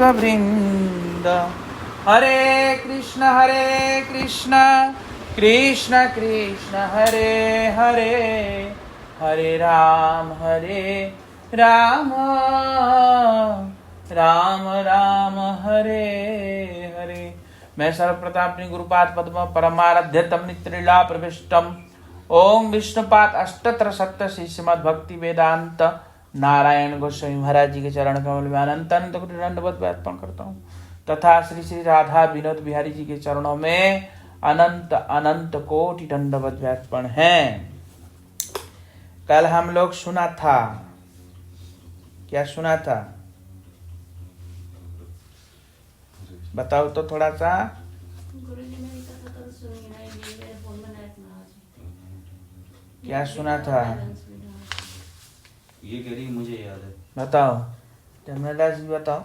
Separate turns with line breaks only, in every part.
भक्तवृंद। हरे कृष्ण कृष्ण कृष्ण हरे हरे, हरे राम राम राम हरे हरे। मैं सर्वप्रतापनि गुरुपाद पद्म परमाराध्यतम नित्रिला प्रविष्टम ओम विष्णुपाद अष्टोत्तर सप्तशती श्रीमद् भक्ति वेदांत नारायण गोस्वामी महाराज जी के चरण कमल में अनंत अनंत कोटि दंडवत अर्पण करता हूँ, तथा श्री श्री राधा विनोद बिहारी जी के चरणों में अनंत अनंत कोटि दंडवत अर्पण है। कल हम लोग सुना था, क्या सुना था बताओ तो थोड़ा सा। क्या सुना था
ये कह रही मुझे याद है,
बताओ धर्मदास जी बताओ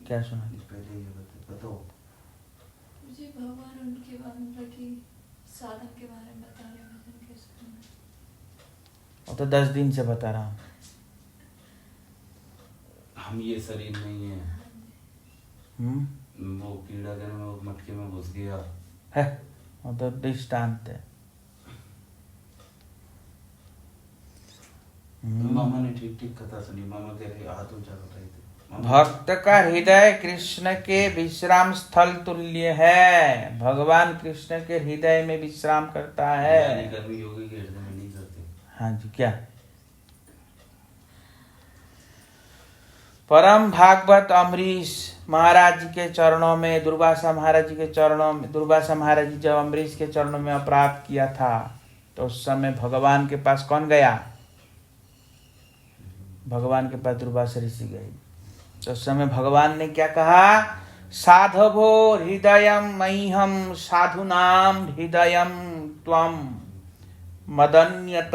क्या सुना।
पहले ये बताओ।
मुझे भगवान उनके बारे की साधन के बारे में बता रहे, भजन कैसे करना।
वो तो 10 दिन से बता रहा हूँ।
हम ये शरीर नहीं है, वो कीड़ा जो है वो मटके में घुस गया
है, वो तो दृष्टांत है।
मामा ने ठीक ठीक कथा सुनी। मामा कह रहे हाथ ऊंचा कर रहे थे।
भक्त का हृदय कृष्ण के विश्राम स्थल तुल्य है। भगवान कृष्ण के हृदय में विश्राम करता है।
कर्मी योगी के हृदय में नहीं करते।
हाँ जी, क्या परम भागवत अम्बरीश महाराज जी के चरणों में, दुर्वासा महाराज जी के चरणों में, दुर्वासा महाराज जी जब अम्बरीश के चरणों में अपराध किया था तो उस समय भगवान के पास कौन गया? भगवान के पास दुर्वासा ऋषि गए। तो उस समय भगवान ने क्या कहा? साधवो हृदयम मह्यम साधुनाम हृदयम त्वम मदन्यत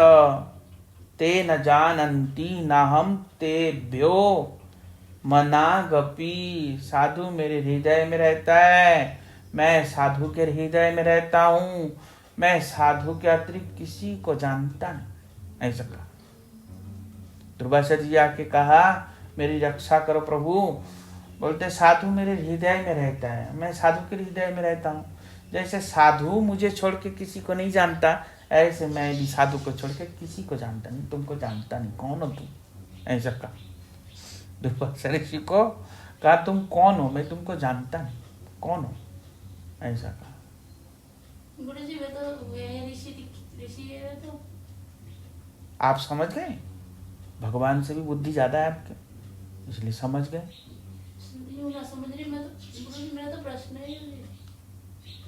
ते न जानन्ति नाहम तेभ्यो मनागपि। साधु मेरे हृदय में रहता है, मैं साधु के हृदय में रहता हूँ, मैं साधु के अतिरिक्त किसी को जानता नहीं। ऐसा कहा दुर्वासा जी आके कहा मेरी रक्षा करो प्रभु। बोलते साधु मेरे हृदय में रहता है, मैं साधु के हृदय में रहता हूँ। जैसे साधु मुझे छोड़ के किसी को नहीं जानता, ऐसे मैं भी साधु को छोड़ के किसी को जानता नहीं, तुमको जानता नहीं, कौन हो तुम? ऐसा कहा दुर्वासा ऋषि को। कहा तुम कौन हो? मैं तुमको जानता नहीं, कौन हो? ऐसा कहा।
गुरुजी वे तो ऋषि है तो
आप समझ गए? भगवान से भी बुद्धि ज्यादा है आपके, इसलिए समझ गए।
मेरा तो प्रश्न ही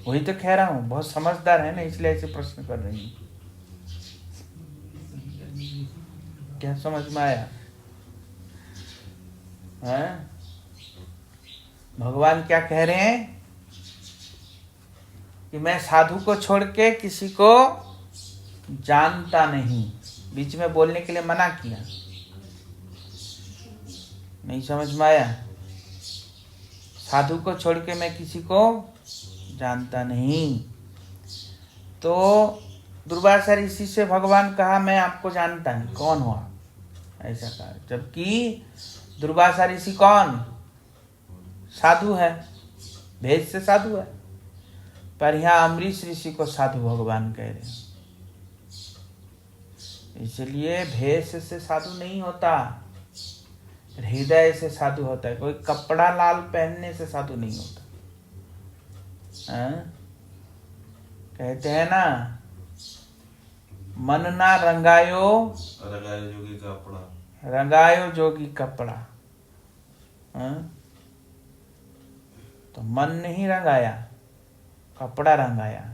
वही तो कह रहा हूँ, बहुत समझदार है ना, इसलिए ऐसे प्रश्न कर रही है। क्या समझ में आया? है? भगवान क्या कह रहे हैं कि मैं साधु को छोड़ के किसी को जानता नहीं। बीच में बोलने के लिए मना किया, नहीं समझ में आया? साधु को छोड़ के मैं किसी को जानता नहीं। तो दुर्वासा ऋषि से भगवान कहा मैं आपको जानता नहीं, कौन हो आप? ऐसा कहा। जबकि दुर्वासा ऋषि कौन? साधु है, भेद से साधु है, पर यहाँ अम्बरीश ऋषि को साधु भगवान कह रहे हैं। इसलिए भेष से साधु नहीं होता, हृदय से साधु होता है। कोई कपड़ा लाल पहनने से साधु नहीं होता। कहते हैं ना, मन ना रंगायो
जोगी कपड़ा,
रंगायो जोगी कपड़ा। तो मन नहीं रंगाया, कपड़ा रंगाया।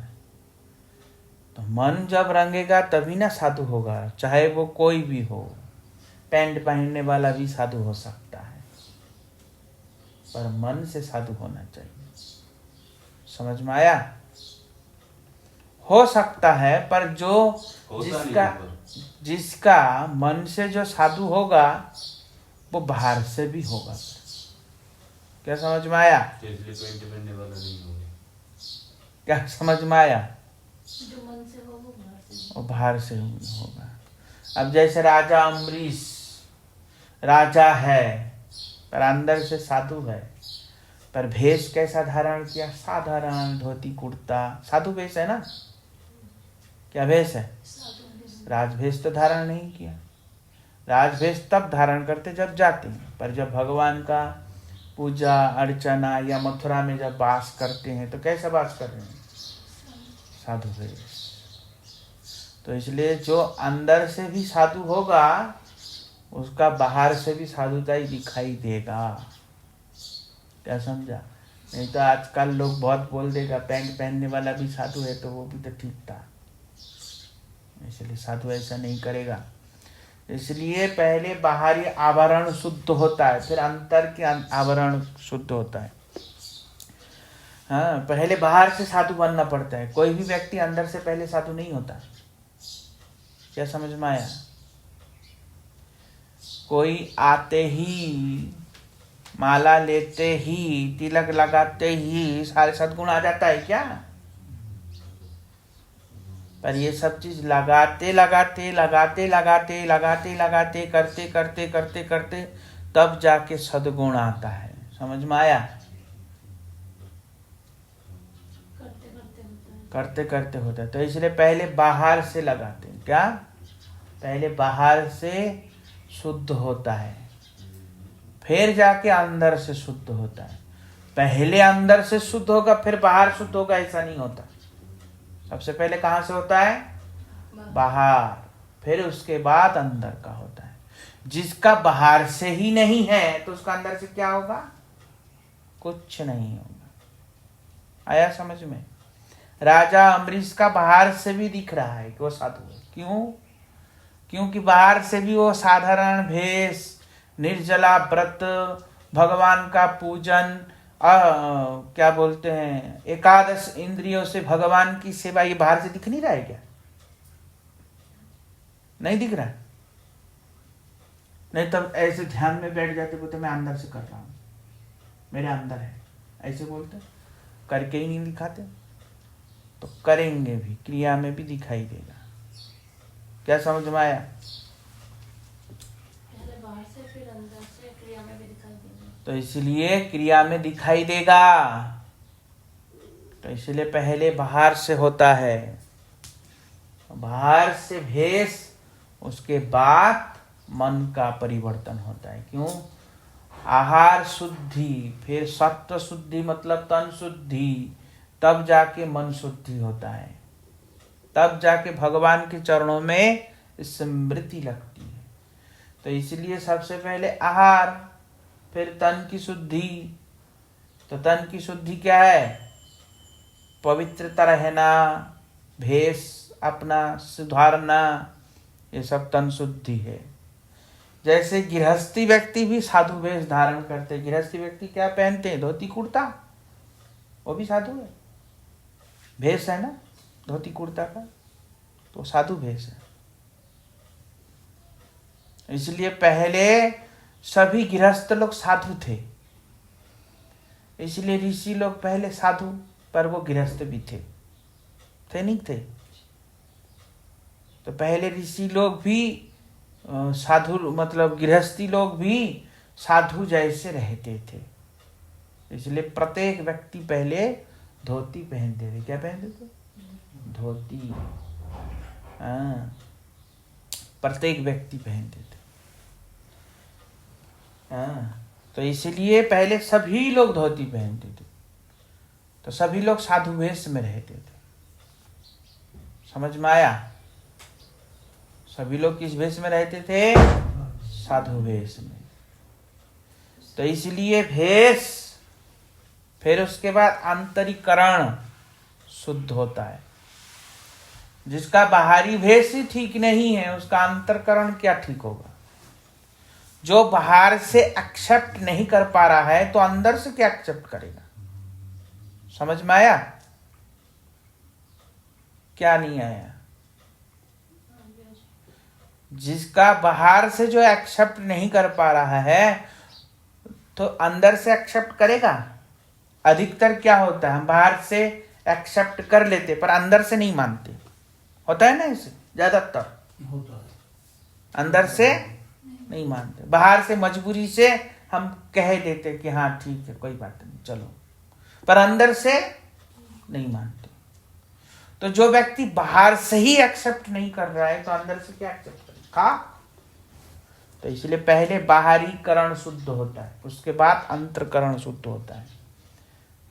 तो मन जब रंगेगा तभी ना साधु होगा, चाहे वो कोई भी हो। पैंट पहनने वाला भी साधु हो सकता है, पर मन से साधु होना चाहिए। समझ में आया? हो सकता है, पर जो जिसका मन से जो साधु होगा वो बाहर से भी होगा। क्या समझ में आया?
पैंट पहनने वाला नहीं होगा।
क्या समझ में आया?
जो मन से हो वो
बाहर से होगा। अब जैसे राजा अम्बरीश राजा है, पर अंदर से साधु है। पर भेष कैसा धारण किया? साधारण धोती कुर्ता, साधु भेष है ना। क्या भेष है? राजभेष तो धारण नहीं किया। राजभेष तब धारण करते जब जाते हैं, पर जब भगवान का पूजा अर्चना या मथुरा में जब वास करते हैं तो कैसा वास कर रहे हैं? साधु भेष। तो इसलिए जो अंदर से भी साधु होगा उसका बाहर से भी साधुता ही दिखाई देगा। क्या समझा? नहीं तो आजकल लोग बहुत बोल देगा पैंट पहनने वाला भी साधु है तो वो भी तो ठीक था। इसलिए साधु ऐसा नहीं करेगा। इसलिए पहले बाहरी आवरण शुद्ध होता है, फिर अंतर के आवरण शुद्ध होता है। हाँ, पहले बाहर से साधु बनना पड़ता है। कोई भी व्यक्ति अंदर से पहले साधु नहीं होता। क्या समझ में आया? कोई आते ही, माला लेते ही, तिलक लगाते ही सारे सद्गुण आ जाता है क्या? पर ये सब चीज लगाते लगाते लगाते लगाते लगाते लगाते करते करते करते करते तब जाके सद्गुण आता है। समझ में आया? करते करते होता है। तो इसलिए पहले बाहर से लगाते हैं। क्या? पहले बाहर से शुद्ध होता है, फिर जाके अंदर से शुद्ध होता है। पहले अंदर से शुद्ध होगा फिर बाहर शुद्ध होगा, ऐसा नहीं होता। सबसे पहले कहाँ से होता है? बाहर, फिर उसके बाद अंदर का होता है। जिसका बाहर से ही नहीं है तो उसका अंदर से क्या होगा? कुछ नहीं होगा। आया समझ में? राजा अम्बरीश का बाहर से भी दिख रहा है कि वो साधु है। क्यों? क्योंकि बाहर से भी वो साधारण भेष, निर्जला व्रत, भगवान का पूजन, क्या बोलते हैं, एकादश इंद्रियों से भगवान की सेवा, ये बाहर से दिख नहीं रहा है क्या? नहीं दिख रहा है? नहीं तब ऐसे ध्यान में बैठ जाते, बोलते मैं अंदर से कर रहा हूं, मेरे अंदर है, ऐसे बोलते, करके ही नहीं दिखाते। तो करेंगे भी, क्रिया में भी दिखाई देगा। क्या समझ में आया?
बाहर से फिर अंदर से क्रिया में भी दिखाई देगा।
तो इसलिए क्रिया में दिखाई देगा। तो इसलिए पहले बाहर से होता है, बाहर से भेष, उसके बाद मन का परिवर्तन होता है। क्यों? आहार शुद्धि, फिर सत्व शुद्धि मतलब तन शुद्धि, तब जाके मन शुद्धि होता है, तब जाके भगवान के चरणों में स्मृति लगती है। तो इसलिए सबसे पहले आहार, फिर तन की शुद्धि। तो तन की शुद्धि क्या है? पवित्रता रहना, भेष अपना सुधारना, ये सब तन शुद्धि है। जैसे गृहस्थी व्यक्ति भी साधु वेश धारण करते। गृहस्थी व्यक्ति क्या पहनते हैं? धोती कुर्ता, वो भी साधु है, भेष है ना धोती कुर्ता का, तो साधु भेष है। इसलिए पहले सभी गृहस्थ लोग साधु थे, इसलिए ऋषि लोग पहले साधु, पर वो गृहस्थ भी थे नहीं थे? तो पहले ऋषि लोग भी साधु, मतलब गृहस्थी लोग भी साधु जैसे रहते थे। इसलिए प्रत्येक व्यक्ति पहले धोती पहनते थे। क्या पहनते थे? धोती। हाँ, प्रत्येक व्यक्ति पहनते थे। हाँ, तो इसलिए पहले सभी लोग धोती पहनते थे, तो सभी लोग साधु वेश में रहते थे। समझ में आया? सभी लोग किस वेश में रहते थे? साधु वेश में। तो इसलिए भेष, फिर उसके बाद आंतरिकरण शुद्ध होता है। जिसका बाहरी भेष ही ठीक नहीं है, उसका अंतरकरण क्या ठीक होगा? जो बाहर से एक्सेप्ट नहीं कर पा रहा है तो अंदर से क्या एक्सेप्ट करेगा? समझ में आया? क्या नहीं आया? जिसका बाहर से जो एक्सेप्ट नहीं कर पा रहा है तो अंदर से एक्सेप्ट करेगा? अधिकतर क्या होता है, हम बाहर से एक्सेप्ट कर लेते पर अंदर से नहीं मानते। होता है ना, इसे ज्यादातर
होता है,
अंदर से नहीं मानते, बाहर से मजबूरी से हम कह देते कि हाँ ठीक है कोई बात नहीं चलो, पर अंदर से नहीं मानते। तो जो व्यक्ति बाहर से ही एक्सेप्ट नहीं कर रहा है तो अंदर से क्या एक्सेप्ट करेगा? तो इसलिए पहले बाहरीकरण शुद्ध होता है, उसके बाद अंतरकरण शुद्ध होता है।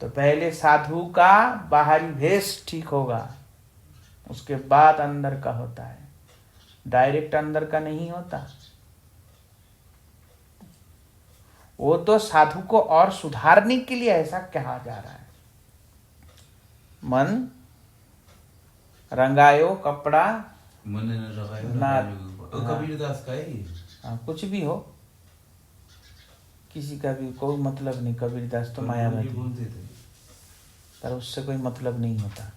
तो पहले साधु का बाहरी भेष ठीक होगा, उसके बाद अंदर का होता है, डायरेक्ट अंदर का नहीं होता। वो तो साधु को और सुधारने के लिए ऐसा कहा जा रहा है। मन रंगायो कपड़ा
मन न रंगायो
ना-
तो कबीरदास का है ये।
कुछ भी हो, किसी का भी कोई मतलब नहीं। कबीरदास तो
पर
मायावादी,
बोलते थे।
पर उससे कोई मतलब नहीं होता।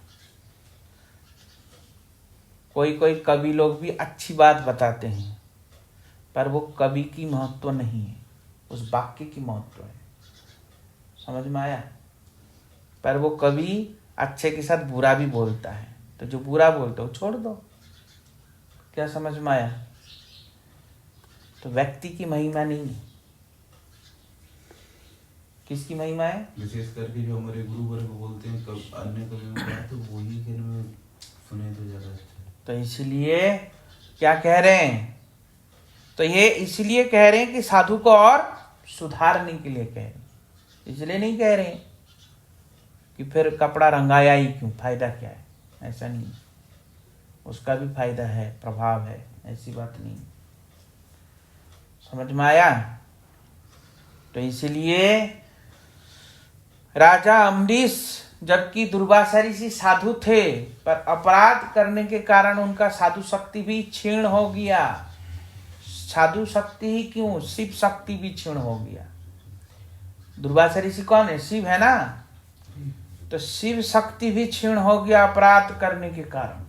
कोई कोई कवि लोग भी अच्छी बात बताते हैं, पर वो कवि की महत्व नहीं है, उस वाक्य की महत्व है। समझ में आया? पर वो कवि अच्छे के साथ बुरा भी बोलता है, तो जो बुरा बोलते हो छोड़ दो। क्या समझ में आया? तो व्यक्ति की महिमा नहीं है, किसकी महिमा है?
विशेष करके जो हमारे गुरु वर्ग बोलते हैं अन्य कवियों का, तो वही के में सुने तो ज्यादा अच्छा है।
तो इसलिए क्या कह रहे हैं? तो ये इसलिए कह रहे हैं कि साधु को और सुधारने के लिए कह रहे हैं, इसलिए नहीं कह रहे हैं कि फिर कपड़ा रंगाया ही क्यों, फायदा क्या है। ऐसा नहीं, उसका भी फायदा है, प्रभाव है, ऐसी बात नहीं। समझ में आया? तो इसलिए राजा अम्बरीश जबकि दुर्वासा ऋषि साधु थे, पर अपराध करने के कारण उनका साधु शक्ति भी क्षीण हो गया। साधु शक्ति ही क्यों, शिव शक्ति भी क्षीण हो गया। दुर्वासा ऋषि कौन है? शिव है ना। तो शिव शक्ति भी क्षीण हो गया अपराध करने के कारण।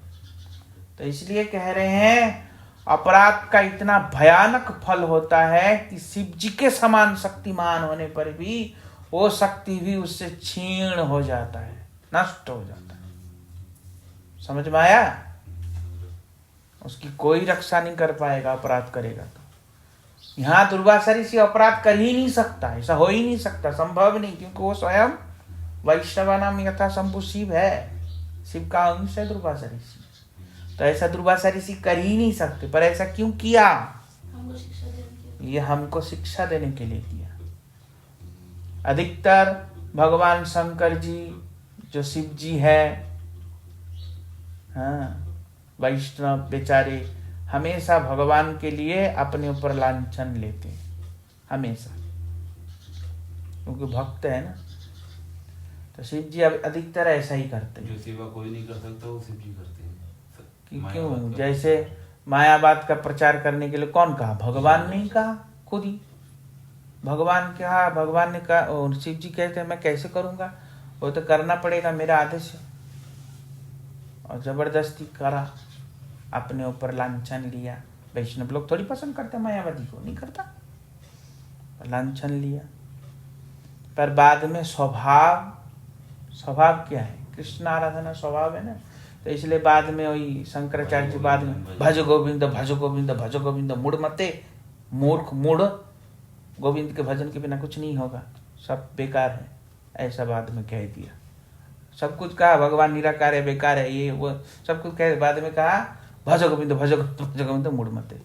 तो इसलिए कह रहे हैं अपराध का इतना भयानक फल होता है कि शिव जी के समान शक्तिमान होने पर भी वो शक्ति भी उससे क्षीण हो जाता है, नष्ट हो जाता है। समझ में आया? उसकी कोई रक्षा नहीं कर पाएगा अपराध करेगा तो। यहाँ दुर्वासा ऋषि अपराध कर ही नहीं सकता, ऐसा हो ही नहीं सकता, संभव नहीं, क्योंकि वो स्वयं वैष्णव नाम यथा शंभु शिव है, शिव का अंश है दुर्वासा ऋषि। तो ऐसा दुर्वासा ऋषि कर ही नहीं सकते, पर ऐसा क्यों किया?
हमको शिक्षा देने के लिए।
ये हमको शिक्षा देने के लिए किया। अधिकतर भगवान शंकर जी जो शिव जी है, हाँ, वैष्णव बेचारे हमेशा भगवान के लिए अपने ऊपर लांछन लेते हैं, हमेशा, क्योंकि भक्त है ना। तो शिव जी अब अधिकतर ऐसा ही करते हैं।
जो सेवा कोई नहीं कर सकता वो शिव जी करते हैं।
कि
मायावाद
क्यों?
का
जैसे मायावाद का प्रचार करने के लिए कौन कहा? भगवान ने कहा, खुद ही भगवान कहा। भगवान ने कहा और शिव जी कहते हैं मैं कैसे करूंगा, वो तो करना पड़ेगा, मेरा आदेश है। और जबरदस्ती करा, अपने ऊपर लांछन लिया। वैष्णव लोग थोड़ी पसंद करते मायावादी को, नहीं करता, लांछन लिया। पर बाद में स्वभाव क्या है? कृष्ण आराधना स्वभाव है ना। तो इसलिए बाद में वही शंकराचार्य जी बाद में भज गोविंद भज गोविंद भज गोविंद मुड़ मते, मूर्ख मुड़, गोविंद के भजन के बिना कुछ नहीं होगा, सब बेकार है, ऐसा बाद में कह दिया। सब कुछ कहा भगवान निराकार है, बेकार है, ये वो सब कुछ कह, बाद में कहा भज गोविंद भज गोविंद मुड़ मते।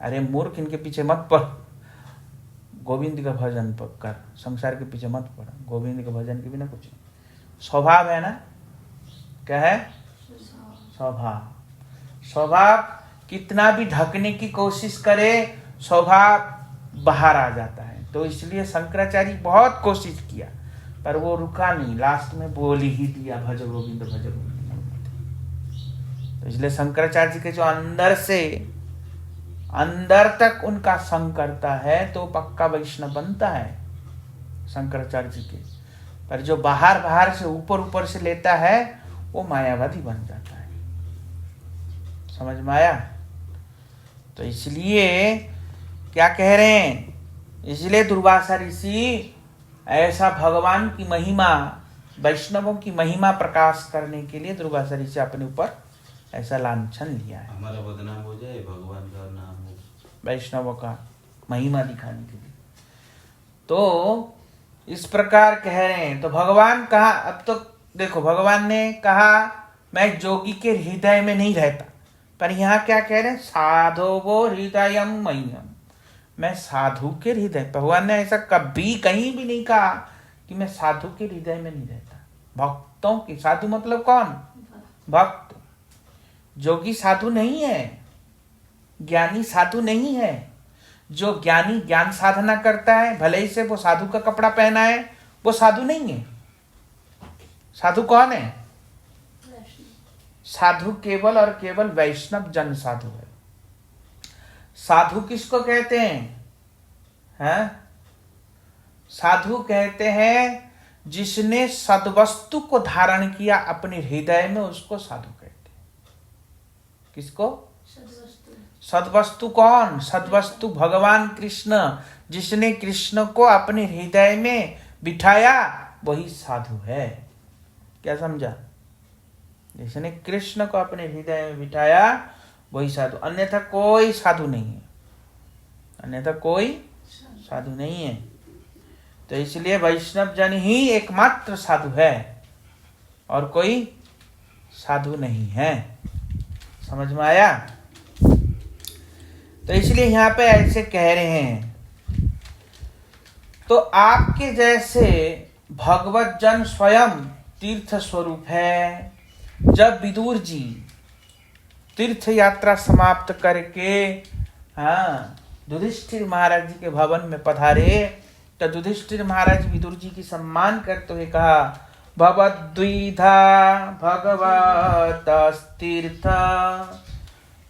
अरे मूर्ख, इनके पीछे मत पड़, गोविंद का भजन कर, संसार के पीछे मत पड़, गोविंद के भजन के बिना कुछ नहीं। स्वभाव है ना, क्या है? स्वभाव कितना भी ढकने की कोशिश करे, स्वभाव बाहर आ जाता है। तो इसलिए शंकराचार्य बहुत कोशिश किया, पर वो रुका नहीं, लास्ट में बोल ही दिया भज गोविंद भज गोविंद। तो इसलिए शंकराचार्य जी के जो अंदर से अंदर तक उनका संग करता है तो पक्का वैष्णव बनता है शंकराचार्य जी के। पर जो बाहर से ऊपर से लेता है वो मायावादी बन जाता है। समझ में आया? तो इसलिए क्या कह रहे हैं? इसलिए दुर्वासा ऋषि ऐसा भगवान की महिमा, वैष्णवों की महिमा प्रकाश करने के लिए दुर्वासा ऋषि अपने ऊपर ऐसा लांछन लिया है,
हमारा बदनाम हो जाए, भगवान का नाम हो,
वैष्णवों का महिमा दिखाने के लिए। तो इस प्रकार कह रहे हैं। तो भगवान कहा, अब तो देखो भगवान ने कहा मैं जोगी के हृदय में नहीं रहता, पर यहाँ क्या कह रहे हैं, साधो वो हृदयम मह्यम, मैं साधु के हृदय। भगवान ने ऐसा कभी कहीं भी नहीं कहा कि मैं साधु के हृदय में नहीं रहता। भक्तों की, साधु मतलब कौन, भक्त। जोगी साधु नहीं है, ज्ञानी साधु नहीं है। जो ज्ञानी ज्ञान साधना करता है, भले ही से वो साधु का कपड़ा पहना है, वो साधु नहीं है। साधु कौन है, साधु केवल और केवल वैष्णव जन साधु है। साधु किसको कहते हैं? साधु कहते हैं जिसने सद्वस्तु को धारण किया अपने हृदय में, उसको साधु कहते हैं। किसको? सद्वस्तु कौन? सद्वस्तु भगवान कृष्ण। जिसने कृष्ण को अपने हृदय में बिठाया वही साधु है। क्या समझा? जिसने कृष्ण को अपने हृदय में बिठाया वही साधु, अन्यथा कोई साधु नहीं है, अन्यथा कोई साधु नहीं है। तो इसलिए वैष्णव जन ही एकमात्र साधु है और कोई साधु नहीं है। समझ में आया? तो इसलिए यहाँ पे ऐसे कह रहे हैं। तो आपके जैसे भगवत जन स्वयं तीर्थ स्वरूप है। जब विदुर जी तीर्थ यात्रा समाप्त करके युधिष्ठिर महाराज जी के भवन में पधारे, तो युधिष्ठिर महाराज विदुर जी की सम्मान करते हुए कहा, भवद्विधा भगवतस्तीर्थ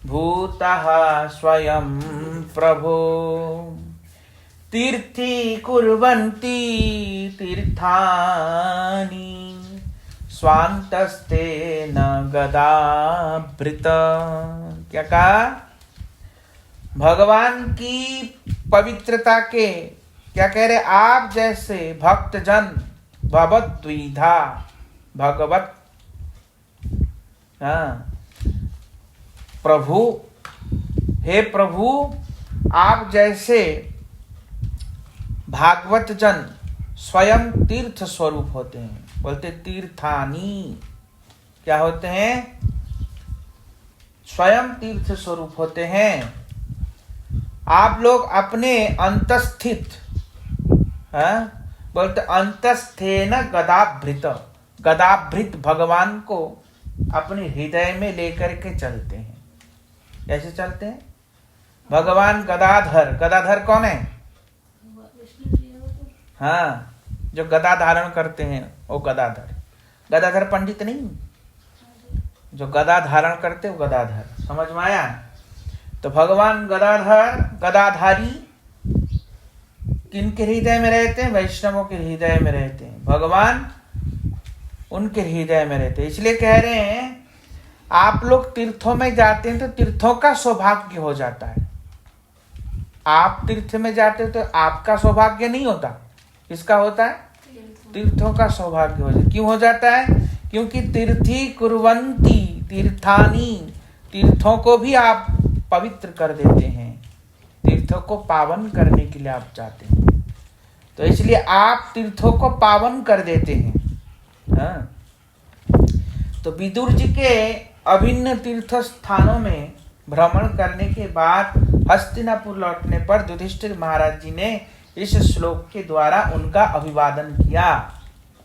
भूतः स्वयं प्रभो तीर्थी कुर्वन्ति तीर्थानि स्वान्तस्ते न गदाभृत। क्या कहा? भगवान की पवित्रता के क्या कह रहे? आप जैसे भक्त जन भवद्विधा, भगवत प्रभु, हे प्रभु आप जैसे भागवत जन स्वयं तीर्थ स्वरूप होते हैं। बोलते तीर्थानी, क्या होते हैं? स्वयं तीर्थ स्वरूप होते हैं। आप लोग अपने अंतस्थित, बोलते अंतस्थेन गदाभृत, गदाभृत भगवान को अपने हृदय में लेकर के चलते हैं। कैसे चलते हैं? भगवान गदाधर, गदाधर कौन है? हाँ, जो गदा धारण करते हैं वो गदाधर। गदाधर पंडित नहीं, जो गदा धारण करते वो गदाधर। समझ में आया? तो भगवान गदाधर, गदाधारी किनके हृदय में रहते हैं? वैष्णवों के हृदय में रहते हैं। भगवान उनके हृदय में रहते हैं। इसलिए कह रहे हैं आप लोग तीर्थों में जाते हैं तो तीर्थों का सौभाग्य हो जाता है। आप तीर्थ में जाते हो तो आपका सौभाग्य नहीं होता, किसका होता है? तीर्थों का सौभाग्य हो जाता। क्यों हो जाता है? क्योंकि तीर्थी कुर्वन्ति तीर्थानी, तीर्थों को भी आप पवित्र कर देते हैं, तीर्थों को पावन करने के लिए आप जाते हैं। तो इसलिए आप तीर्थों को पावन कर देते हैं। तो विदुर जी के अभिन्न तीर्थ स्थानों में भ्रमण करने के बाद हस्तिनापुर लौटने पर युधिष्ठिर महाराज जी ने इस श्लोक के द्वारा उनका अभिवादन किया।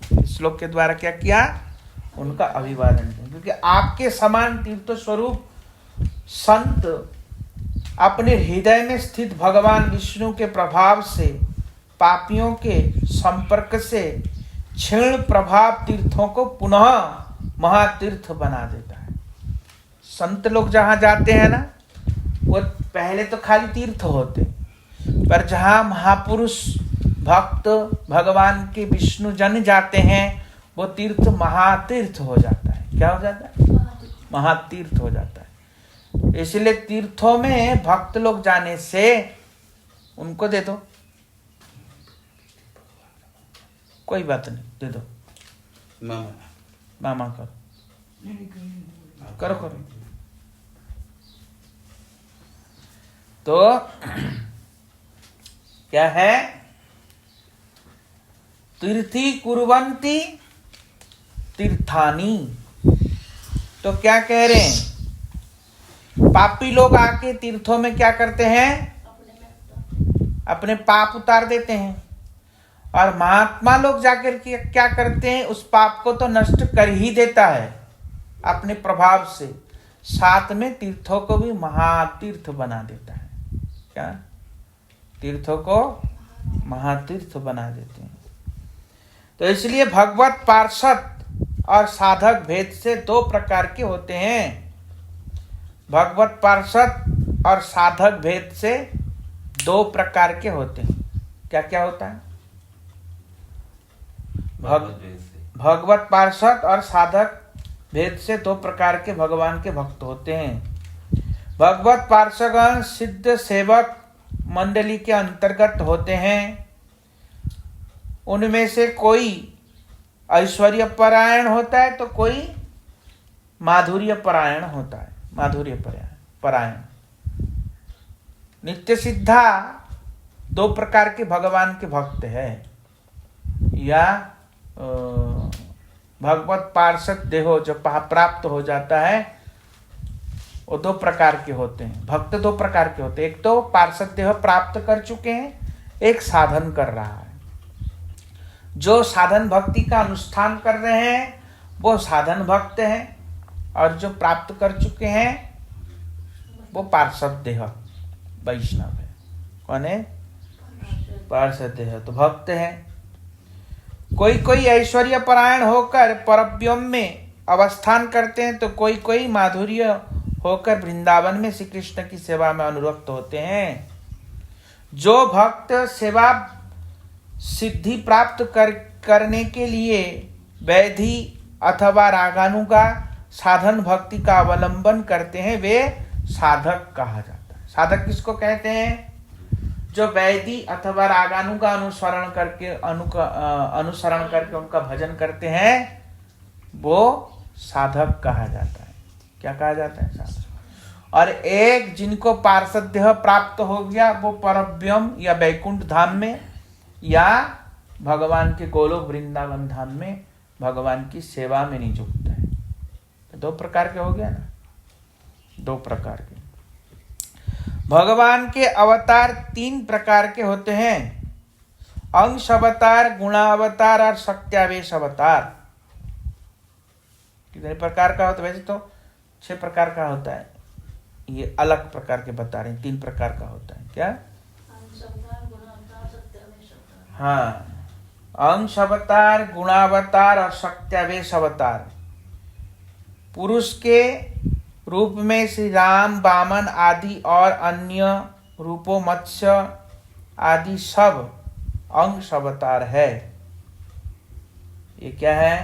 इस श्लोक के द्वारा क्या किया? उनका अभिवादन किया। क्योंकि आपके समान तीर्थ स्वरूप संत अपने हृदय में स्थित भगवान विष्णु के प्रभाव से, पापियों के संपर्क से क्षीण प्रभाव तीर्थों को पुनः महातीर्थ बना देता है। संत लोग जहां जाते हैं ना, वो पहले तो खाली तीर्थ होते, पर जहां महापुरुष भक्त भगवान के विष्णु जन जाते हैं वो तीर्थ महातीर्थ हो जाता है। क्या हो जाता है? महातीर्थ हो जाता है। इसलिए तीर्थों में भक्त लोग जाने से उनको दे दो, कोई बात नहीं, दे दो। मामा करो करो। तो क्या है? तीर्थी कुर्वन्ति तीर्थानी। तो क्या कह रहे हैं, पापी लोग आके तीर्थों में क्या करते हैं, अपने पाप उतार देते हैं, और महात्मा लोग जाकर के क्या करते हैं, उस पाप को तो नष्ट कर ही देता है अपने प्रभाव से, साथ में तीर्थों को भी महातीर्थ बना देता है। क्या, तीर्थों को महातीर्थ बना देते हैं। तो इसलिए भगवत पार्षद और साधक भेद से दो प्रकार के होते हैं। भगवत पार्षद और साधक भेद से दो प्रकार के होते हैं। क्या क्या होता है, भगवत पार्षद और साधक भेद से दो प्रकार के भगवान के भक्त होते हैं। भगवत पार्षदगण सिद्ध सेवक मंडली के अंतर्गत होते हैं। उनमें से कोई ऐश्वर्य परायण होता है तो कोई माधुर्य परायण होता है। माधुर्य परायण नित्य सिद्धा दो प्रकार के भगवान के भक्त है, या भगवत पार्षद देहो जो प्राप्त हो जाता है, वो दो प्रकार के होते हैं। भक्त दो प्रकार के होते हैं, एक तो पार्षद देह प्राप्त कर चुके हैं, एक साधन कर रहा है। जो साधन भक्ति का अनुष्ठान कर रहे हैं वो साधन भक्त हैं, और जो प्राप्त कर चुके हैं वो पार्षद देह वैष्णव है। कौन है, पार्षद देह तो भक्त है। कोई कोई ऐश्वर्य परायण होकर परब्रह्म में अवस्थान करते हैं, तो कोई कोई माधुर्य होकर वृंदावन में श्री कृष्ण की सेवा में अनुरक्त होते हैं। जो भक्त सेवा सिद्धि प्राप्त करने के लिए वैधि अथवा रागानुगा साधन भक्ति का अवलंबन करते हैं, वे साधक कहा जाता है। साधक किसको कहते हैं, जो वैधि अथवा रागानुगा अनुसरण करके उनका भजन करते हैं, वो साधक कहा जाता है। क्या कहा जाता है, साधक। और एक जिनको पार्षद देह प्राप्त हो गया, वो परब्रह्म या वैकुंठ धाम में या भगवान के गोलोक वृंदावन धाम में भगवान की सेवा में नियुक्त है। तो दो प्रकार के हो गया ना, दो प्रकार के। भगवान के अवतार तीन प्रकार के होते हैं, अंश अवतार, गुणावतार और शक्त्यावेश अवतार। कितने प्रकार का होता है, वैसे तो 6 प्रकार का होता है, ये अलग प्रकार के बता रहे हैं, 3 प्रकार का होता है। क्या, हाँ, अंश अवतार, गुणावतार और शक्त्यावेश अवतार। पुरुष के रूप में श्री राम, वामन आदि और अन्य रूपों मत्स्य आदि सब अंश अवतार है। ये क्या है,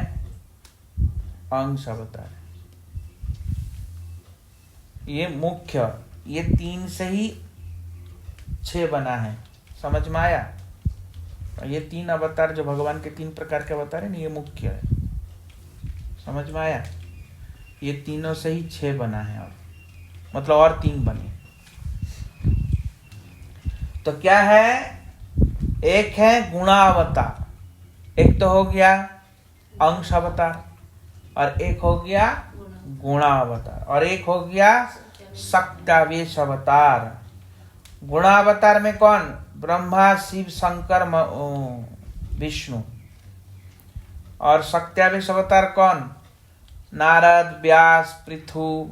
अंश अवतार। ये मुख्य, ये 3 से ही 6 बना है। समझ में आया। ये 3 अवतार जो भगवान के 3 प्रकार के अवतार है ना, ये मुख्य है। समझ में आया। ये तीनों से ही 6 बना है, और मतलब और 3 बने। तो क्या है, एक है गुणावतार, एक तो हो गया अंश अवतार, और एक हो गया गुणावतार, और एक हो गया शक्त्यावेश अवतार। गुणावतार में कौन, ब्रह्मा, शिव, शंकर, विष्णु। और शक्त्यावेश अवतार कौन, नारद, व्यास, पृथु,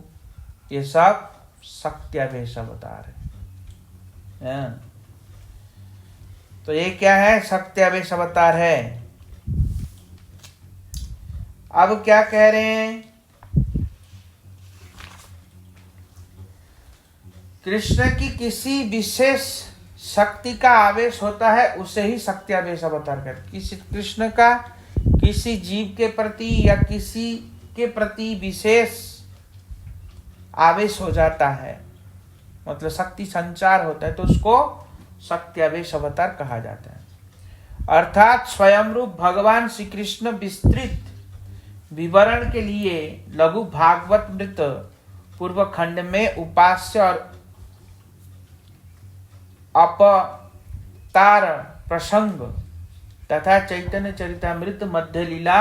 ये सब शक्त्यावेश अवतार है। तो ये क्या है, शक्त्यावेश अवतार है। अब क्या कह रहे हैं, कृष्ण की किसी विशेष शक्ति का आवेश होता है, उसे ही शक्त्यावेश अवतार कहते हैं। किसी कृष्ण का किसी जीव के प्रति या किसी के प्रति विशेष आवेश हो जाता है, मतलब शक्ति संचार होता है, तो उसको शक्त्यावेश अवतार कहा जाता है। अर्थात स्वयं रूप भगवान श्री कृष्ण विस्तृत विवरण के लिए लघु भागवत मृत पूर्व खंड में उपास्य और अपतार प्रसंग तथा चैतन्य चरितामृत मध्य लीला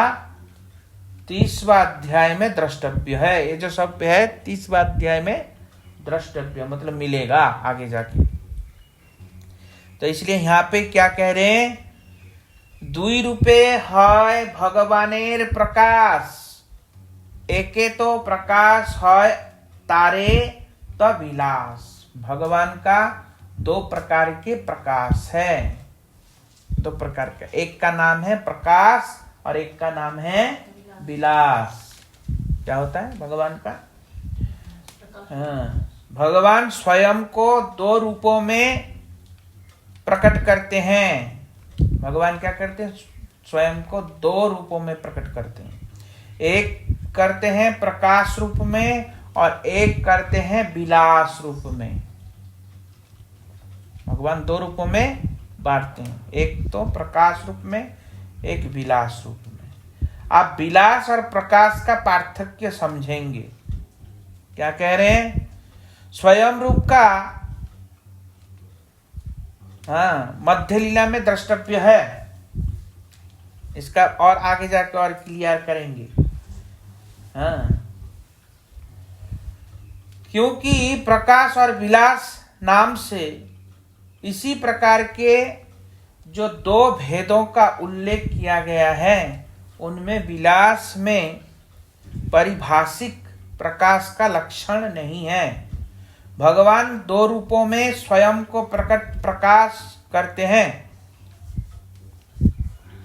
30वां अध्याय में द्रष्टव्य है। ये जो सब है 30वां अध्याय में द्रष्टव्य, मतलब मिलेगा आगे जाके। तो इसलिए यहाँ पे क्या कह रहे हैं, 2 रूपे है भगवानेर प्रकाश, एके तो प्रकाश है तारे तो विलास। भगवान का 2 प्रकार के प्रकाश है, 2 प्रकार का, एक का नाम है प्रकाश और एक का नाम है विलास। क्या होता है भगवान का? हाँ, भगवान स्वयं को 2 रूपों में प्रकट करते हैं। भगवान क्या करते हैं? स्वयं को 2 रूपों में प्रकट करते हैं। एक करते हैं प्रकाश रूप में और एक करते हैं विलास रूप में। भगवान 2 रूपों में बांटते हैं, एक तो प्रकाश रूप में, एक विलास रूप में। आप विलास और प्रकाश का पार्थक्य समझेंगे। क्या कह रहे हैं? स्वयं रूप का मध्य लीला में द्रष्टव्य है। इसका और आगे जाकर और क्लियर करेंगे। क्योंकि प्रकाश और विलास नाम से इसी प्रकार के जो 2 भेदों का उल्लेख किया गया है, उनमें विलास में परिभाषिक प्रकाश का लक्षण नहीं है। भगवान 2 रूपों में स्वयं को प्रकाश करते हैं।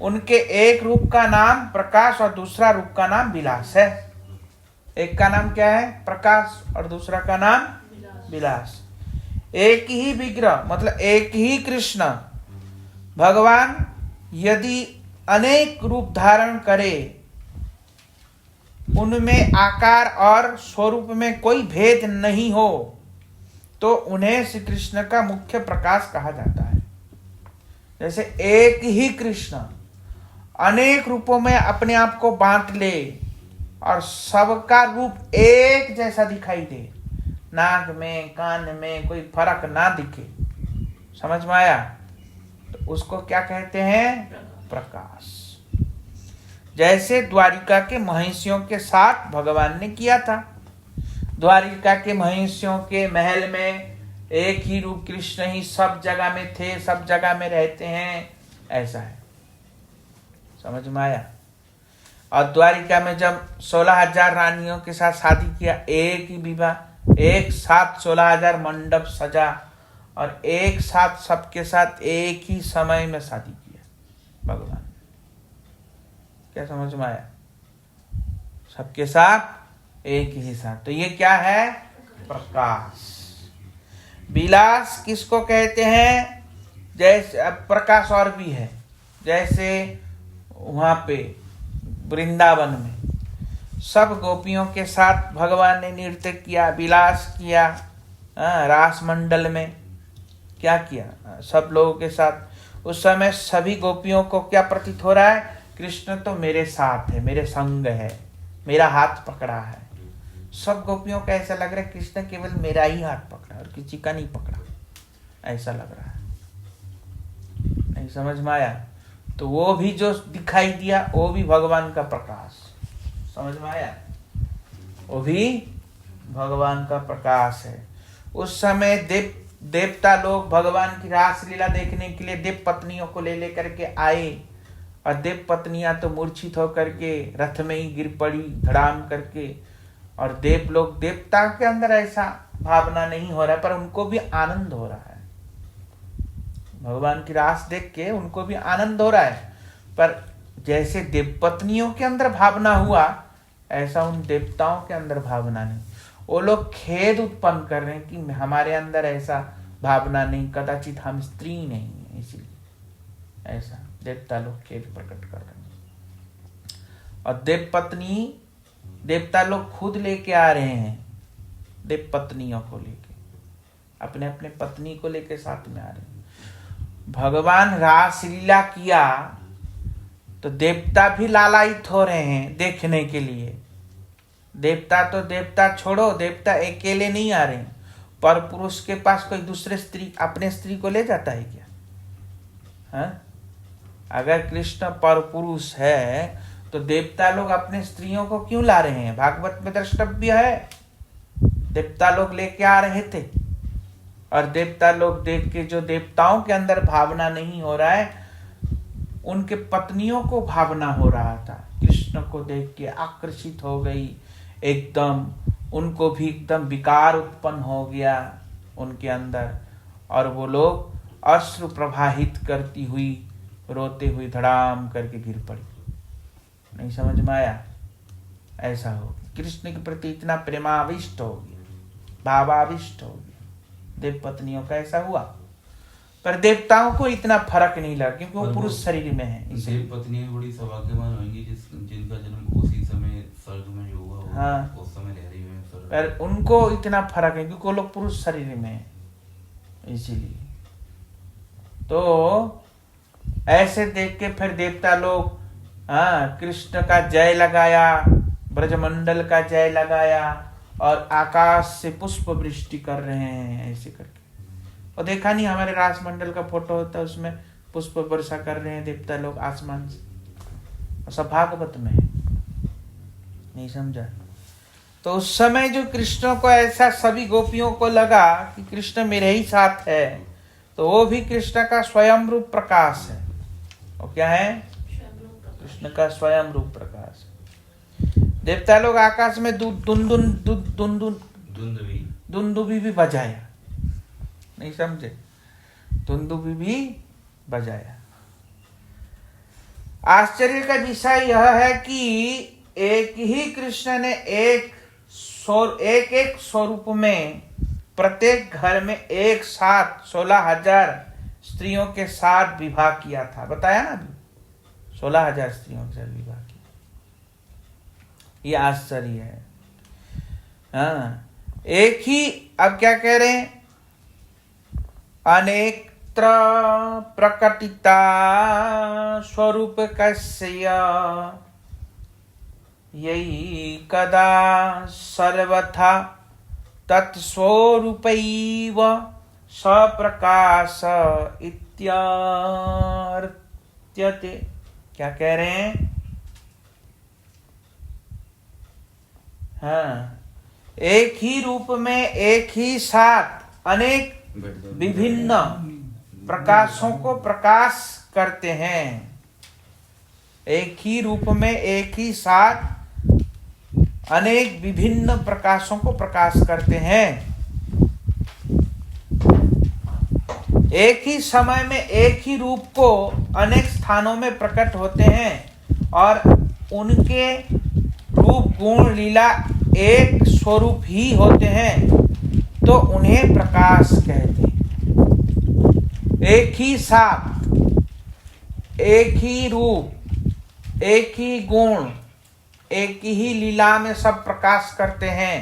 उनके एक रूप का नाम प्रकाश और दूसरा रूप का नाम विलास है। एक का नाम क्या है? प्रकाश, और दूसरा का नाम विलास। एक ही विग्रह, मतलब एक ही कृष्ण भगवान यदि अनेक रूप धारण करे, उनमें आकार और स्वरूप में कोई भेद नहीं हो, तो उन्हें श्री कृष्ण का मुख्य प्रकाश कहा जाता है। जैसे एक ही कृष्ण अनेक रूपों में अपने आप को बांट ले और सबका रूप एक जैसा दिखाई दे, नाक में कान में कोई फर्क ना दिखे, समझ में आया? तो उसको क्या कहते हैं? प्रकाश। जैसे द्वारिका के महिषियों के साथ भगवान ने किया था। द्वारिका के महिषियों के महल में एक ही रूप कृष्ण ही सब जगह में थे, सब जगह में रहते हैं, ऐसा है। समझ में आया? और द्वारिका में जब 16,000 रानियों के साथ शादी किया, एक ही विवाह, एक साथ 16,000 मंडप सजा और एक साथ सबके साथ एक ही समय में शादी किया भगवान। क्या समझ में आया? सबके साथ एक ही साथ। तो ये क्या है? प्रकाश। विलास किसको कहते हैं? जैसे प्रकाश और भी है, जैसे वहां पे वृंदावन में सब गोपियों के साथ भगवान ने नृत्य किया, विलास किया। रास मंडल में क्या किया? सब लोगों के साथ। उस समय सभी गोपियों को क्या प्रतीत हो रहा है? कृष्ण तो मेरे साथ है, मेरे संग है, मेरा हाथ पकड़ा है। सब गोपियों का ऐसा लग रहा है कृष्ण केवल मेरा ही हाथ पकड़ा और किसी का नहीं पकड़ा, ऐसा लग रहा है। नहीं समझ में आया? तो वो भी जो दिखाई दिया वो भी भगवान का प्रकाश। समझ में आया? वो भी भगवान का प्रकाश है। उस समय देवता लोग भगवान की रासलीला देखने के लिए देव पत्नियों को ले लेकर के आए, और देव पत्नियां तो मूर्छित होकर के रथ में ही गिर पड़ी धड़ाम करके। और देव लोग, देवता के अंदर ऐसा भावना नहीं हो रहा है, पर उनको भी आनंद हो रहा है। भगवान की रास देख के उनको भी आनंद हो रहा है, पर जैसे देव पत्नियों के अंदर भावना हुआ, ऐसा उन देवताओं के अंदर भावना नहीं। वो लोग खेद उत्पन्न कर रहे हैं कि हमारे अंदर ऐसा भावना नहीं, कदाचित हम स्त्री नहीं है, इसलिए ऐसा देवता लोग खेद प्रकट कर रहे हैं। और देवता लोग खुद लेके आ रहे हैं, देव पत्नियों को लेके, अपने अपने पत्नी को लेके साथ में आ रहे हैं। भगवान रासलीला किया तो देवता भी लालायित हो रहे हैं देखने के लिए। देवता छोड़ो, देवता अकेले नहीं आ रहे हैं, पर पुरुष के पास कोई दूसरे स्त्री अपने स्त्री को ले जाता है क्या? हाँ? अगर कृष्ण पर पुरुष है तो देवता लोग अपने स्त्रियों को क्यों ला रहे हैं? भागवत में द्रष्टव्य है, देवता लोग लेके आ रहे थे और देवता लोग देख के, जो देवताओं के अंदर भावना नहीं हो रहा है, उनके पत्नियों को भावना हो रहा था। कृष्ण को देख के आकर्षित हो गई एकदम, उनको भी एकदम विकार उत्पन्न हो गया उनके अंदर, और वो लोग अश्रु प्रवाहित करती हुई, रोते हुई धड़ाम करके गिर पड़ी। नहीं समझ में आया? ऐसा हो गया, कृष्ण के प्रति इतना प्रेमाविष्ट हो गया, भावाविष्ट हो गया देव पत्नियों का। ऐसा हुआ, पर देवताओं को इतना फर्क नहीं लगा क्योंकि वो पुरुष शरीर में है।
देव पत्नियां बड़ी सौभाग्यवान होंगी जिनका जन्म उसी समय स्वर्ग में हुआ हो।
हाँ,
उस समय रह रही है स्वर्ग।
पर उनको इतना फर्क है क्योंकि वो लोग पुरुष शरीर में है, इसीलिए। तो ऐसे देख के फिर देवता लोग कृष्ण का जय लगाया, ब्रजमंडल का जय लगाया और आकाश से पुष्प वृष्टि कर रहे हैं ऐसे करके। और देखा नहीं हमारे रासमंडल का फोटो होता है, उसमें पुष्प वर्षा कर रहे हैं देवता लोग आसमान से। सब भागवत में है, नहीं समझा? तो उस समय जो कृष्ण को ऐसा सभी गोपियों को लगा कि कृष्ण मेरे ही साथ है, तो वो भी कृष्ण का स्वयं रूप प्रकाश है। और क्या है? कृष्ण का स्वयं रूप प्रकाश। देवता लोग आकाश में दुंदुभी भी बजाया, नहीं समझे? दुंदुभी भी बजाया। आश्चर्य का विषय यह है कि एक ही कृष्ण ने एक स्वरूप में प्रत्येक घर में एक साथ 16,000 स्त्रियों के साथ विवाह किया था। बताया ना, 16,000 स्त्रियों के साथ विवाह किया। ये आश्चर्य है। हाँ, एक ही, अब क्या कह रहे हैं? अनेत्र प्रकटिता स्वरूप कस्य यही कदा सर्वथा तत्स्वरूपैव सप्रकाश इत्यार्त्यते। क्या कह रहे हैं? हाँ, एक ही रूप में एक ही साथ अनेक विभिन्न प्रकाशों को प्रकाश करते हैं। एक ही रूप में एक ही साथ अनेक विभिन्न प्रकाशों को प्रकाश करते हैं। एक ही समय में एक ही रूप को अनेक स्थानों में प्रकट होते हैं और उनके रूप गुण लीला एक स्वरूप ही होते हैं, तो उन्हें प्रकाश कहते हैं। एक ही साथ, एक ही रूप, एक ही गुण, एक ही लीला में सब प्रकाश करते हैं,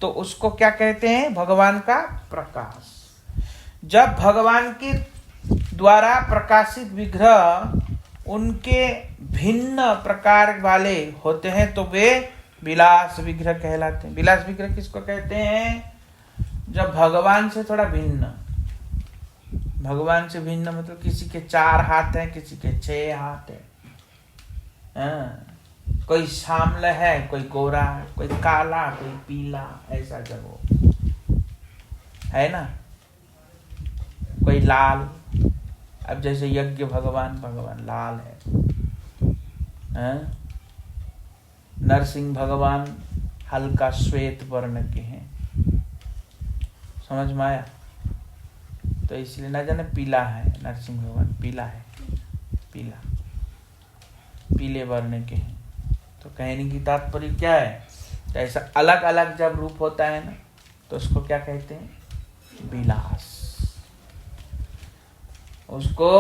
तो उसको क्या कहते हैं? भगवान का प्रकाश। जब भगवान के द्वारा प्रकाशित विग्रह उनके भिन्न प्रकार वाले होते हैं तो वे विलास विग्रह कहलाते हैं। विलास विग्रह किसको कहते हैं? जब भगवान से थोड़ा भिन्न, भगवान से भिन्न मतलब किसी के 4 हाथ हैं, किसी के 6 हाथ है। कोई श्यामल है, कोई गोरा, कोई काला, कोई पीला, ऐसा जब हो है ना, कोई लाल। अब जैसे यज्ञ भगवान लाल है, नरसिंह भगवान हल्का श्वेत वर्ण के हैं। समझ में आया? तो इसलिए ना जाने पीला है, नरसिंह भगवान पीला है, पीले वर्ण के हैं। तो कहने की तात्पर्य क्या है? तो ऐसा अलग अलग जब रूप होता है ना, तो उसको क्या कहते हैं? विलास। उसको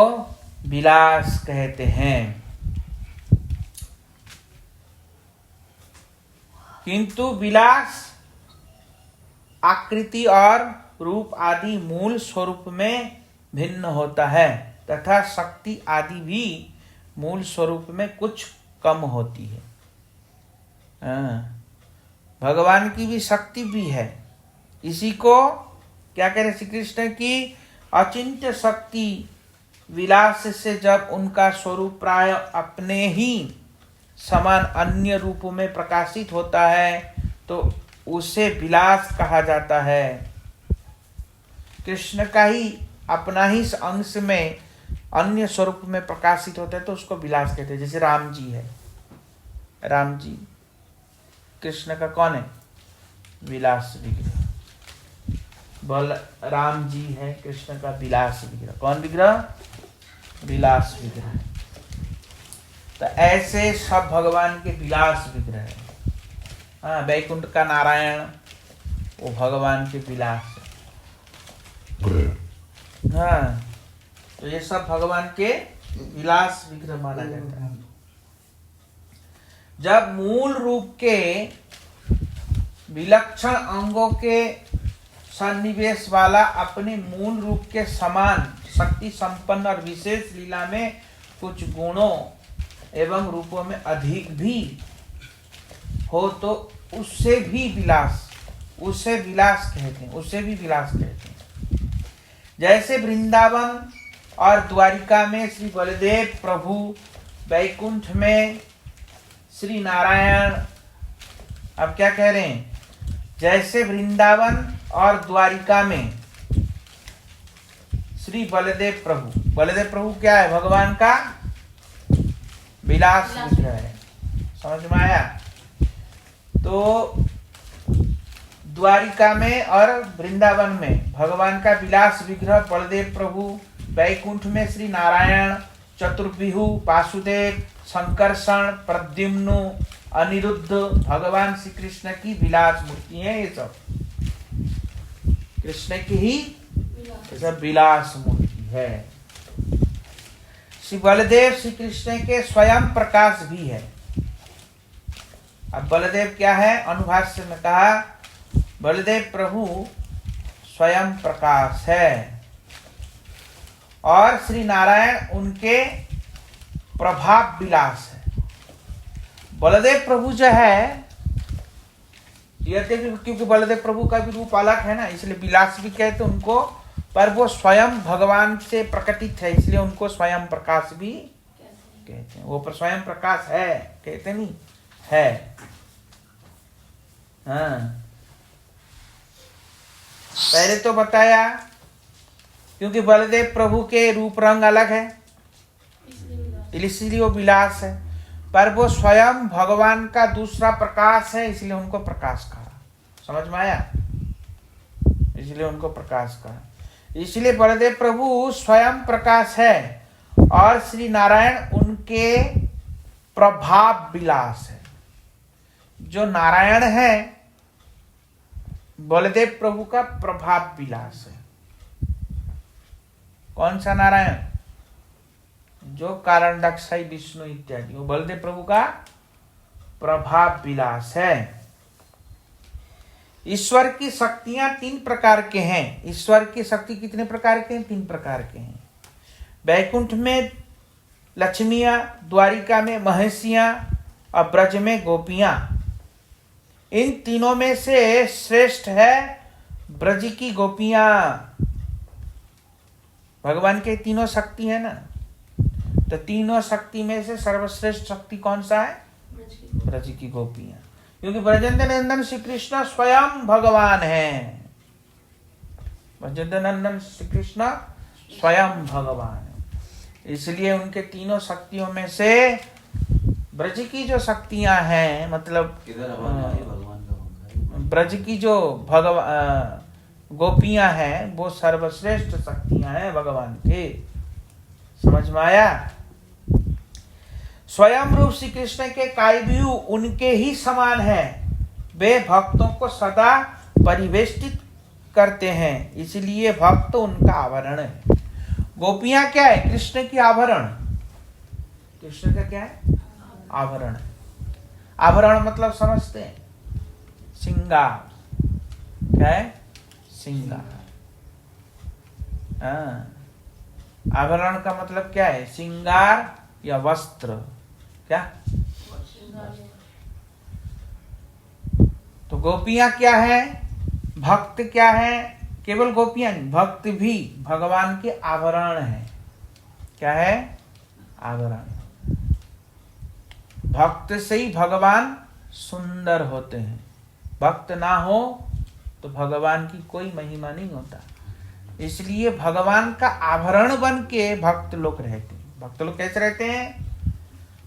विलास कहते हैं। किंतु विलास आकृति और रूप आदि मूल स्वरूप में भिन्न होता है, तथा शक्ति आदि भी मूल स्वरूप में कुछ कम होती है। भगवान की भी शक्ति भी है। इसी को क्या कह रहे श्री कृष्ण की अचिंत्य शक्ति विलास से जब उनका स्वरूप प्राय अपने ही समान अन्य रूपों में प्रकाशित होता है तो उसे विलास कहा जाता है। कृष्ण का ही अपना ही अंश में अन्य स्वरूप में प्रकाशित होता है तो उसको विलास कहते हैं। जैसे राम जी है, राम जी कृष्ण का कौन है? विलास विग्रह। बल राम जी है कृष्ण का विलास विग्रह। कौन विग्रह? विलास विग्रह। तो ऐसे सब भगवान के विलास विग्रह है। हाँ, वैकुंठ का नारायण वो भगवान के विलास है। हाँ, तो ये सब भगवान के विलास विग्रह माना जाता है। जब मूल रूप के विलक्षण अंगों के सन्निवेश वाला अपने मूल रूप के समान शक्ति संपन्न और विशेष लीला में कुछ गुणों एवं रूपों में अधिक भी हो तो उससे भी विलास कहते हैं। जैसे वृंदावन और द्वारिका में श्री बलदेव प्रभु, वैकुंठ में श्री नारायण। अब क्या कह रहे हैं? जैसे वृंदावन और द्वारिका में श्री बलदेव प्रभु क्या है? भगवान का विलास विग्रह है। समझ में आया? तो द्वारिका में और वृंदावन में भगवान का विलास विग्रह बलदेव प्रभु, वैकुंठ में श्री नारायण, चतुर्विहु, वासुदेव, संकर्षण, प्रद्युम्न, अनिरुद्ध भगवान श्री कृष्ण की विलास मूर्ति है। ये सब कृष्ण की ही सब विलास मूर्ति है। श्री बलदेव श्री कृष्ण के स्वयं प्रकाश भी है। अब बलदेव क्या है? अनुभाष्य में कहा बलदेव प्रभु स्वयं प्रकाश है और श्री नारायण उनके प्रभाव विलास है। बलदेव प्रभु जो है क्योंकि बलदेव प्रभु का भी रूप अलग है ना, इसलिए विलास भी कहते उनको, पर वो स्वयं भगवान से प्रकटित है इसलिए उनको स्वयं प्रकाश भी कहते हैं। वो पर स्वयं प्रकाश है कहते नहीं है। हाँ, पहले तो बताया क्योंकि बलदेव प्रभु के रूप रंग अलग है इसलिए वो विलास है, पर वो स्वयं भगवान का दूसरा प्रकाश है इसलिए उनको प्रकाश कहा। समझ में आया? इसलिए उनको प्रकाश कहा। इसलिए बलदेव प्रभु स्वयं प्रकाश है और श्री नारायण उनके प्रभाव विलास है। जो नारायण है बलदेव प्रभु का प्रभाव विलास है। कौन सा नारायण? जो कारण दक्षाई विष्णु इत्यादि, वो बलदेव प्रभु का प्रभाव विलास है। ईश्वर की शक्तियां 3 प्रकार के हैं। ईश्वर की शक्ति कितने प्रकार के हैं? 3 प्रकार के हैं। वैकुंठ में लक्ष्मियां, द्वारिका में महिषियां और ब्रज में गोपियां। इन तीनों में से श्रेष्ठ है ब्रज की गोपियां। भगवान के तीनों शक्ति है ना, तो तीनों शक्ति में से सर्वश्रेष्ठ शक्ति कौन सा है? ब्रज की गोपियां। क्योंकि ब्रजेंद्र नंदन श्री कृष्ण स्वयं भगवान है। ब्रजेंद्र नंदन श्री कृष्ण स्वयं भगवान है, इसलिए उनके तीनों शक्तियों में से ब्रज की जो शक्तियां हैं, मतलब ब्रज की जो गोपियां हैं वो सर्वश्रेष्ठ शक्तियां हैं भगवान के। समझ में आया? स्वयं रूप श्री कृष्ण के कायव्यूह उनके ही समान है। वे भक्तों को सदा परिवेष्टित करते हैं, इसलिए भक्त उनका आभरण है। गोपियां क्या है? कृष्ण की आभरण। कृष्ण का क्या है? आभरण है। आभरण मतलब समझते हैं? श्रृंगार। क्या है? श्रृंगार। हाँ, आभरण का मतलब क्या है? श्रृंगार या वस्त्र। क्या? तो गोपियां क्या है? भक्त क्या है? केवल गोपियां नहीं, भक्त भी भगवान के आभरण है। क्या है? आवरण। भक्त से ही भगवान सुंदर होते हैं। भक्त ना हो तो भगवान की कोई महिमा नहीं होता। इसलिए भगवान का आभरण बन के भक्त लोग रहते हैं। भक्त लोग कैसे रहते हैं?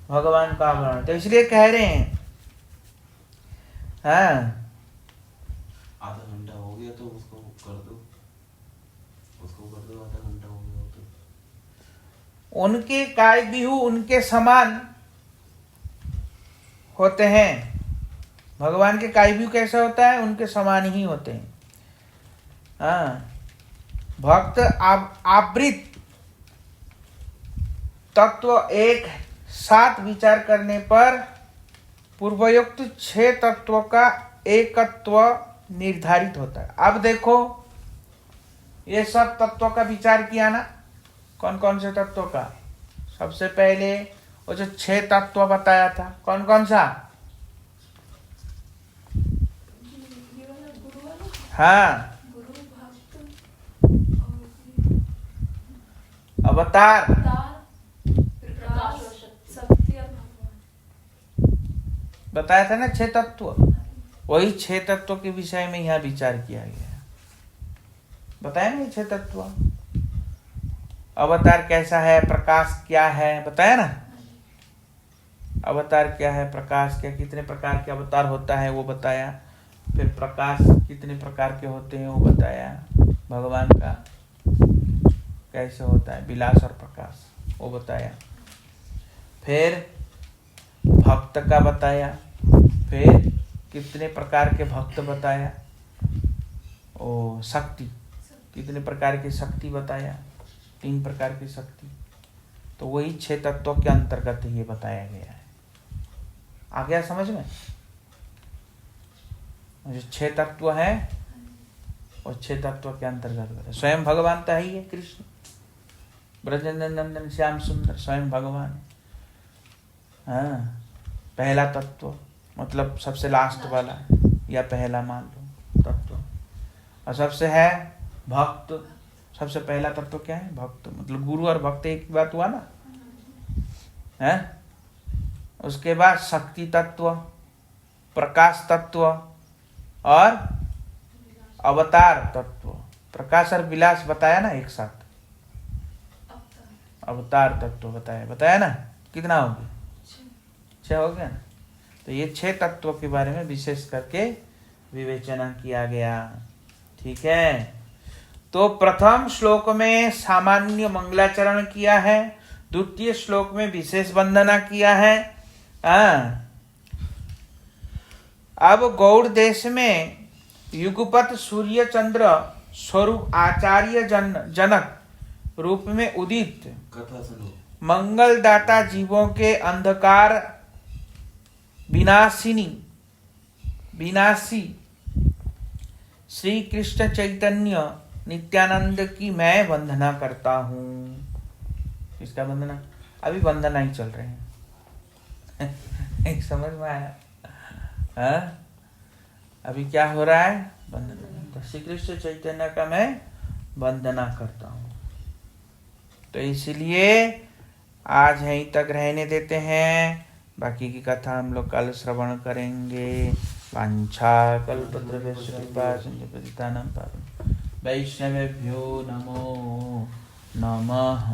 भगवान का आभरण। तो इसलिए कह रहे हैं, हाँ,
आधा घंटा हो गया तो उसको कर दो, आधा घंटा हो गया तो।
उनके काय बिहू उनके समान होते हैं। भगवान के काय बिहू कैसा होता है? उनके समान ही होते हैं। हाँ, भक्त आवृत तत्व एक साथ विचार करने पर पूर्वोक्त 6 तत्वों का एकत्व निर्धारित होता है। अब देखो, ये सब तत्वों का विचार किया ना, कौन कौन से तत्वों का? सबसे पहले वो जो 6 तत्व बताया था, कौन कौन सा?
ये वाला गुरु वाला,
हाँ,
गुरु भक्त और
अवतार,
प्रकाश और शक्ति और भगवान
बताया था ना 6 तत्व। वही 6 तत्वों के विषय में यहाँ विचार किया गया है। बताया ना 6 तत्व। अवतार कैसा है, प्रकाश क्या है, बताया ना। अवतार क्या है, प्रकाश क्या, कितने प्रकार के अवतार होता है वो बताया। फिर प्रकाश कितने प्रकार के होते हैं वो बताया। भगवान का कैसे होता है, विलास और प्रकाश, वो बताया। फिर भक्त का बताया। फिर कितने प्रकार के भक्त बताया। ओ शक्ति, कितने प्रकार की शक्ति बताया, 3 प्रकार की शक्ति। तो वही 6 तत्वों के अंतर्गत ये बताया गया है। आ गया समझ में? जो 6 तत्व है और 6 तत्व के अंतर्गत स्वयं भगवान तो है ही है। कृष्ण ब्रजनंदन श्याम सुंदर स्वयं भगवान है। हाँ, पहला तत्व मतलब सबसे लास्ट वाला, या पहला मान लो तत्व। और सबसे है भक्त। सबसे पहला तत्व क्या है? भक्त। मतलब गुरु और भक्त एक ही बात हुआ ना है। उसके बाद शक्ति तत्व, प्रकाश तत्व और अवतार तत्व। प्रकाश और विलास बताया ना एक साथ। अवतार तत्व बताया ना। कितना हो गया? 6 हो गया ना। तो ये 6 तत्वों के बारे में विशेष करके विवेचना किया गया। ठीक है। तो प्रथम श्लोक में सामान्य मंगलाचरण किया है, द्वितीय श्लोक में विशेष वंदना किया है। अब गौड़ देश में युगपत सूर्य चंद्र स्वरूप आचार्य जनक रूप में उदित
कथा सुनो।
मंगलदाता जीवों के अंधकार विनाशी श्री कृष्ण चैतन्य नित्यानंद की मैं वंदना करता हूँ। किसका वंदना? अभी वंदना ही चल रहे हैं। समझ में आया? हाँ? अभी क्या हो रहा है? वंदना। तो श्री कृष्ण चैतन्य का मैं वंदना करता हूँ। तो इसलिए आज यहीं तक रहने देते हैं। बाकी की कथा हम लोग कल श्रवण करेंगे। वांछा कल्पतरुभ्यश्च कृपा सिंधुपतितानां पावनेभ्यो वैष्णवेभ्यो नमो नमः।